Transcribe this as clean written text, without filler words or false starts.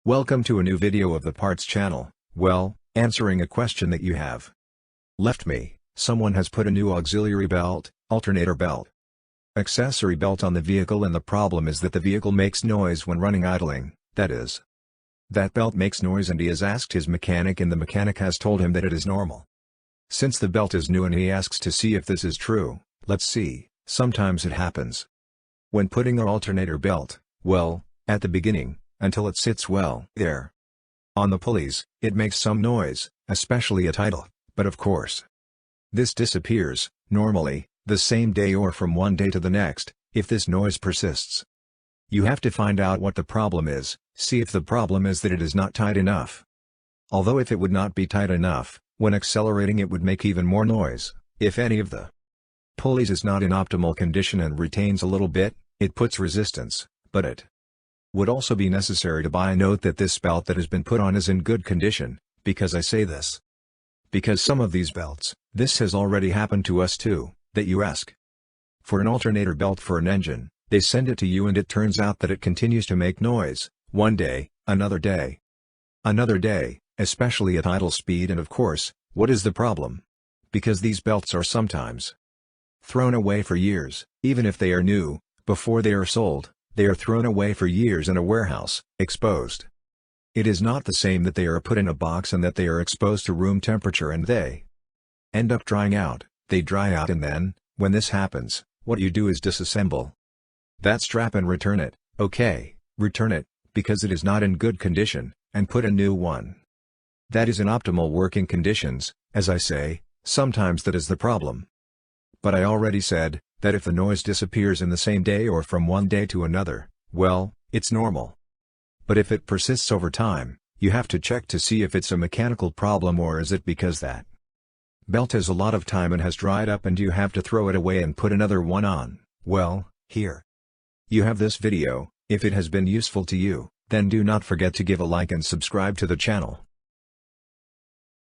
Welcome to a new video of the Parts channel, answering a question that you have left me. Someone has put a new auxiliary belt, alternator belt, accessory belt on the vehicle, and the problem is that the vehicle makes noise when running idling, that belt makes noise, and he has asked his mechanic and the mechanic has told him that it is normal. Since the belt is new and he asks to see if this is true, let's see. Sometimes it happens when putting our alternator belt, at the beginning, until it sits well there on the pulleys, it makes some noise, especially at idle, but of course, this disappears, normally, the same day or from one day to the next, if this noise persists. You have to find out what the problem is, see if the problem is that it is not tight enough. Although if it would not be tight enough, when accelerating it would make even more noise. If any of the pulleys is not in optimal condition and retains a little bit, it puts resistance, but it would also be necessary to buy a note that this belt that has been put on is in good condition. Because I say this, because some of these belts, this has already happened to us too, that you ask for an alternator belt for an engine, they send it to you and it turns out that it continues to make noise, one day, another day, especially at idle speed. And of course, what is the problem? Because these belts are sometimes thrown away for years, even if they are new, before they are sold, they are thrown away for years in a warehouse, exposed. It is not the same that they are put in a box and that they are exposed to room temperature and they end up drying out. They dry out, and then, when this happens, what you do is disassemble that strap and return it. Okay, return it, because it is not in good condition, and put a new one that is in optimal working conditions. As I say, sometimes that is the problem. But I already said that if the noise disappears in the same day or from one day to another, it's normal. But if it persists over time, you have to check to see if it's a mechanical problem or is it because that belt has a lot of time and has dried up and you have to throw it away and put another one on. Here you have this video. If it has been useful to you, then do not forget to give a like and subscribe to the channel.